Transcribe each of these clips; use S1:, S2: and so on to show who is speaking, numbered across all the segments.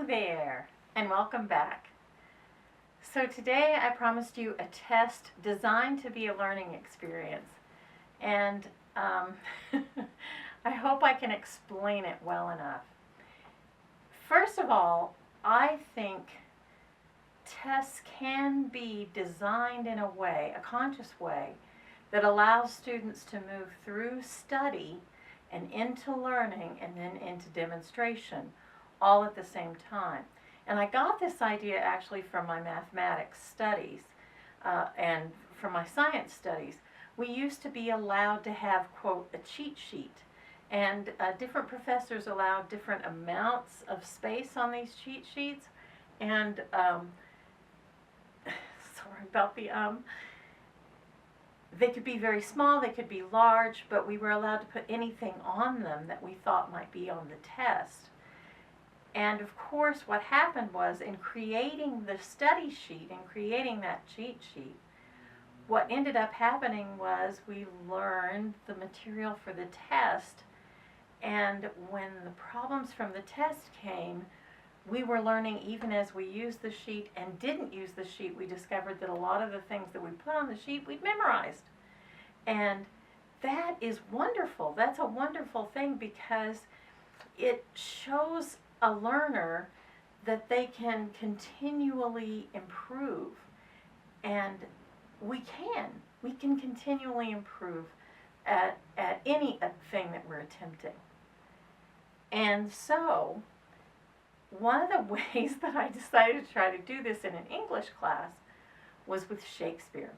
S1: there, and welcome back. So today I promised you a test designed to be a learning experience, and I hope I can explain it well enough. First of all, I think tests can be designed in a way, a conscious way, that allows students to move through study and into learning and then into demonstration all at the same time. And I got this idea actually from my mathematics studies and from my science studies. We used to be allowed to have, quote, a cheat sheet. And different professors allowed different amounts of space on these cheat sheets. And, sorry about the they could be very small, they could be large, but we were allowed to put anything on them that we thought might be on the test. And of course, what happened was, in creating the study sheet and creating that cheat sheet, what ended up happening was we learned the material for the test, and when the problems from the test came, we were learning even as we used the sheet and didn't use the sheet. We discovered that a lot of the things that we put on the sheet we'd memorized. And that is wonderful. That's a wonderful thing because it shows a learner that they can continually improve. And we can continually improve at anything that we're attempting. And so one of the ways that I decided to try to do this in an English class was with Shakespeare.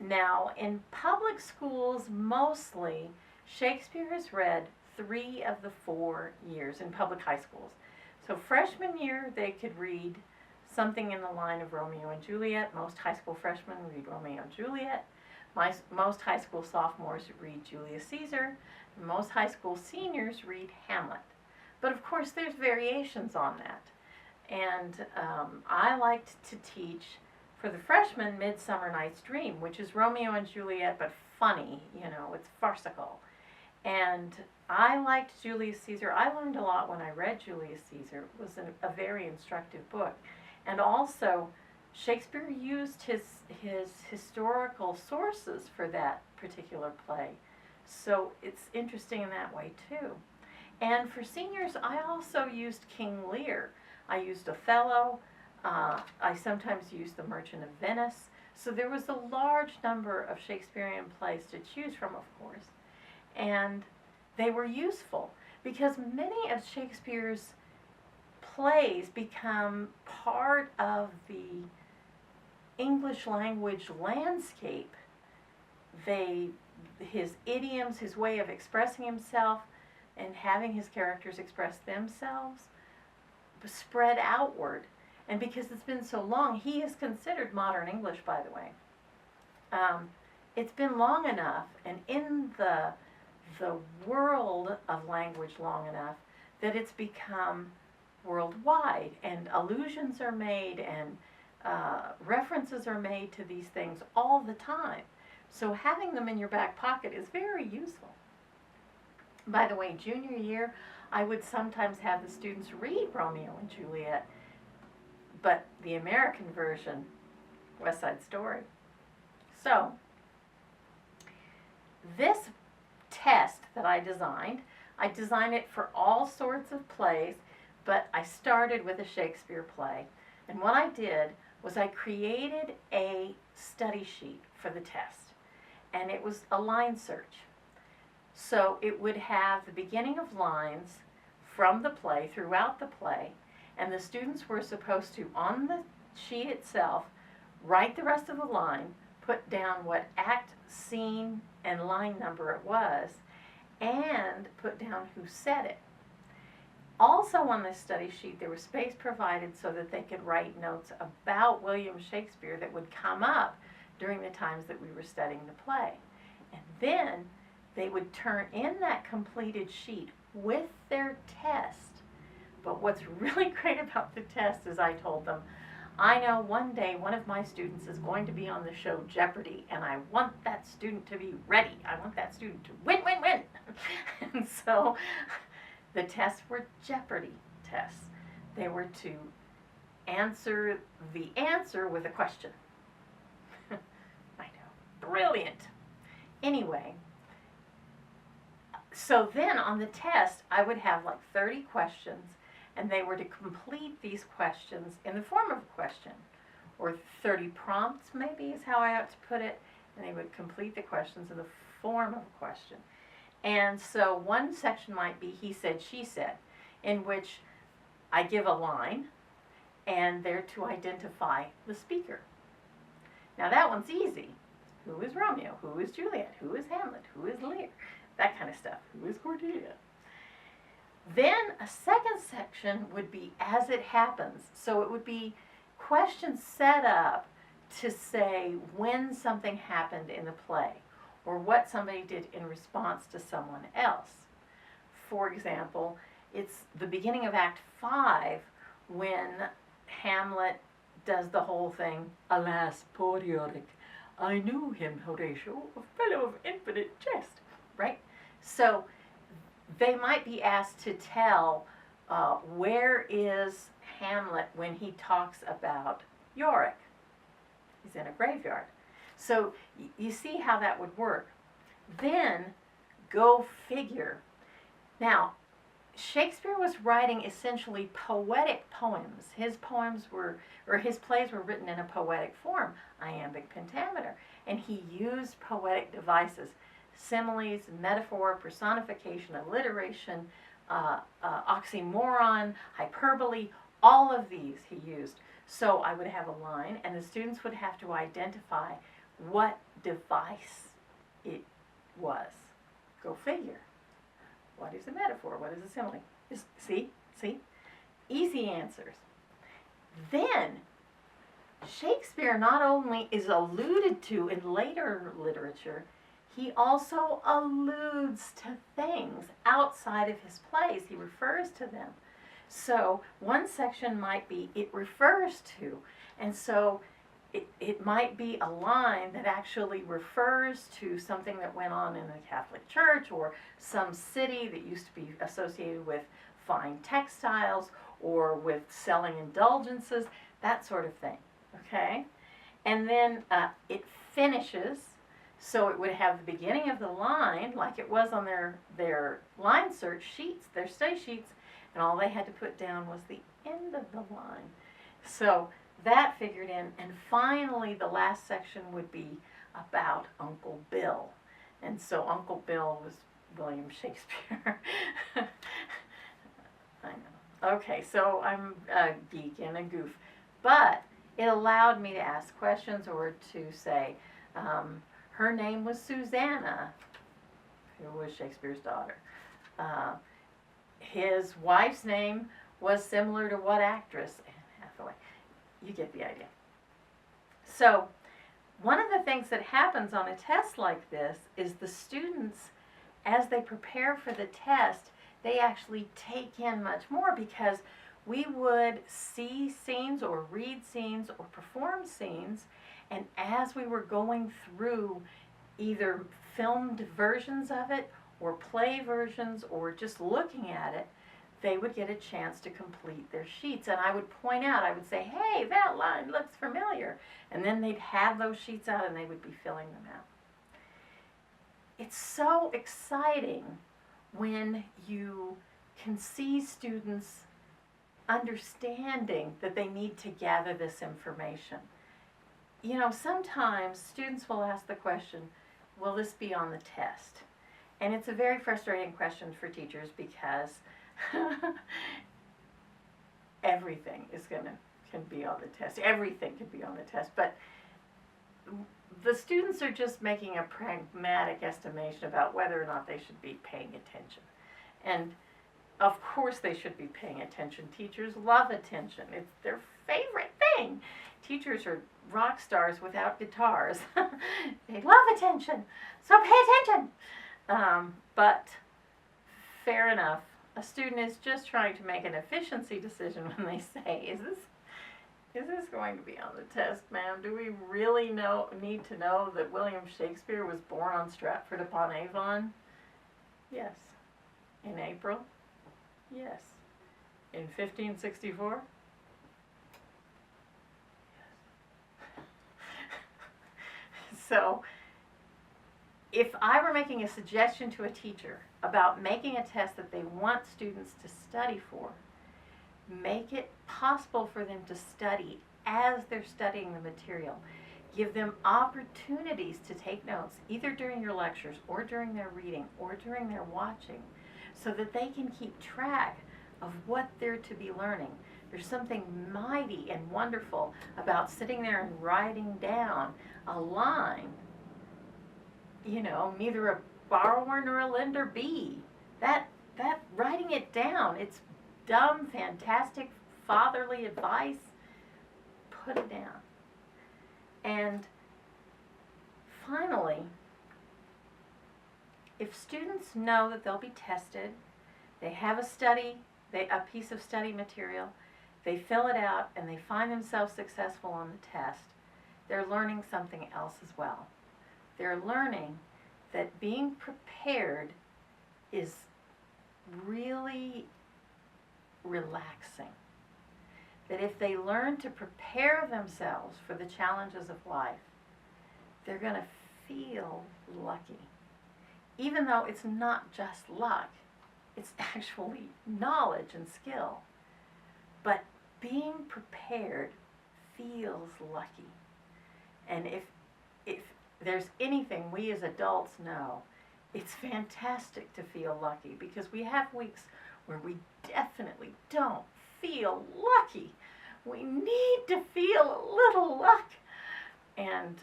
S1: Now, in public schools, mostly, Shakespeare is read 3 of the 4 years in public high schools. So freshman year, they could read something in the line of Romeo and Juliet. Most high school freshmen read Romeo and Juliet. Most high school sophomores read Julius Caesar. Most high school seniors read Hamlet. But of course, there's variations on that. And I liked to teach, for the freshmen, Midsummer Night's Dream, which is Romeo and Juliet, but funny, it's farcical. And I liked Julius Caesar. I learned a lot when I read Julius Caesar. It was a very instructive book. And also, Shakespeare used his historical sources for that particular play. So it's interesting in that way, too. And for seniors, I also used King Lear. I used Othello. I sometimes used The Merchant of Venice. So there was a large number of Shakespearean plays to choose from, of course. And they were useful because many of Shakespeare's plays become part of the English language landscape. His idioms, his way of expressing himself, and having his characters express themselves spread outward. And because it's been so long, he is considered modern English, by the way. It's been long enough, and in the world of language long enough, that it's become worldwide, and allusions are made, and references are made to these things all the time. So having them in your back pocket is very useful. By the way, junior year, I would sometimes have the students read Romeo and Juliet, but the American version, West Side Story. So, this test that I designed it for all sorts of plays, but I started with a Shakespeare play. And what I did was I created a study sheet for the test, and it was a line search. So it would have the beginning of lines from the play, throughout the play, and the students were supposed to, on the sheet itself, write the rest of the line, put down what act, scene, and line number it was, and put down who said it. Also on this study sheet, there was space provided so that they could write notes about William Shakespeare that would come up during the times that we were studying the play. And then they would turn in that completed sheet with their test. But what's really great about the test is I told them, I know one day one of my students is going to be on the show Jeopardy, and I want that student to be ready. I want that student to win, win, win. And so the tests were Jeopardy tests. They were to answer the answer with a question. I know, brilliant. Anyway, so then on the test, I would have like 30 questions, and they were to complete these questions in the form of a question, or 30 prompts maybe is how I ought to put it, and they would complete the questions in the form of a question. And so one section might be he said, she said, in which I give a line, and they're to identify the speaker. Now that one's easy. Who is Romeo? Who is Juliet? Who is Hamlet? Who is Lear? That kind of stuff. Who is Cordelia? Then a second section would be as it happens. So it would be questions set up to say when something happened in the play, or what somebody did in response to someone else. For example, it's the beginning of Act 5 when Hamlet does the whole thing, alas, poor Yorick, I knew him, Horatio, a fellow of infinite jest, right? So they might be asked to tell where is Hamlet when he talks about Yorick. He's in a graveyard. So you see how that would work. Then, go figure. Now, Shakespeare was writing essentially poetic poems. His poems were, or his plays were written in a poetic form, iambic pentameter, and he used poetic devices, similes, metaphor, personification, alliteration, oxymoron, hyperbole, all of these he used. So I would have a line, and the students would have to identify what device it was. Go figure. What is a metaphor? What is a simile? See? Easy answers. Then, Shakespeare not only is alluded to in later literature, he also alludes to things outside of his plays. He refers to them. So one section might be, it refers to, and so it might be a line that actually refers to something that went on in the Catholic Church, or some city that used to be associated with fine textiles or with selling indulgences, that sort of thing, okay? And then it finishes, so it would have the beginning of the line, like it was on their line search sheets, their study sheets, and all they had to put down was the end of the line. So that figured in, and finally the last section would be about Uncle Bill. And so Uncle Bill was William Shakespeare. I know. Okay, so I'm a geek and a goof. But it allowed me to ask questions, or to say, her name was Susanna, who was Shakespeare's daughter. His wife's name was similar to what actress? Anne Hathaway. You get the idea. So, one of the things that happens on a test like this is the students, as they prepare for the test, they actually take in much more, because we would see scenes or read scenes or perform scenes, and as we were going through either filmed versions of it or play versions or just looking at it, they would get a chance to complete their sheets. And I would point out, I would say, hey, that line looks familiar. And then they'd have those sheets out and they would be filling them out. It's so exciting when you can see students understanding that they need to gather this information. You know, sometimes students will ask the question, will this be on the test? And it's a very frustrating question for teachers, because everything can be on the test. Everything can be on the test, but the students are just making a pragmatic estimation about whether or not they should be paying attention. And of course they should be paying attention. Teachers love attention. It's their favorite thing. Teachers are rock stars without guitars. They love attention, so pay attention. But fair enough. A student is just trying to make an efficiency decision when they say, is this going to be on the test, ma'am? Do we really need to know that William Shakespeare was born on Stratford-upon-Avon? Yes. In April? Yes. in 1564? So, if I were making a suggestion to a teacher about making a test that they want students to study for, make it possible for them to study as they're studying the material. Give them opportunities to take notes, either during your lectures or during their reading or during their watching, so that they can keep track of what they're to be learning. There's something mighty and wonderful about sitting there and writing down a line, you know, neither a borrower nor a lender be. That writing it down, it's dumb, fantastic, fatherly advice. Put it down. And finally, if students know that they'll be tested, they have a piece of study material, they fill it out, and they find themselves successful on the test, they're learning something else as well. They're learning that being prepared is really relaxing. That if they learn to prepare themselves for the challenges of life, they're going to feel lucky. Even though it's not just luck, it's actually knowledge and skill. But being prepared feels lucky. And if there's anything we as adults know, it's fantastic to feel lucky, because we have weeks where we definitely don't feel lucky. We need to feel a little luck. And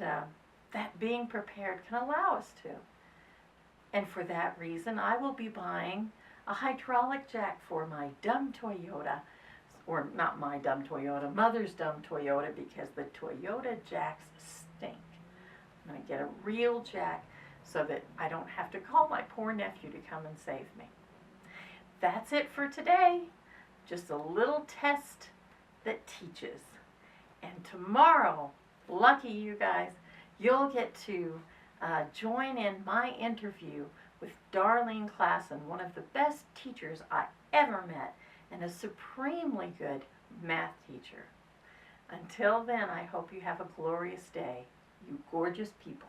S1: that being prepared can allow us to. And for that reason, I will be buying a hydraulic jack for my dumb Toyota, or not my dumb Toyota, Mother's dumb Toyota, because the Toyota jacks stink. I'm going to get a real jack so that I don't have to call my poor nephew to come and save me. That's it for today. Just a little test that teaches. And tomorrow, lucky you guys, you'll get to join in my interview with Darlene Klassen, one of the best teachers I ever met, and a supremely good math teacher. Until then, I hope you have a glorious day, you gorgeous people.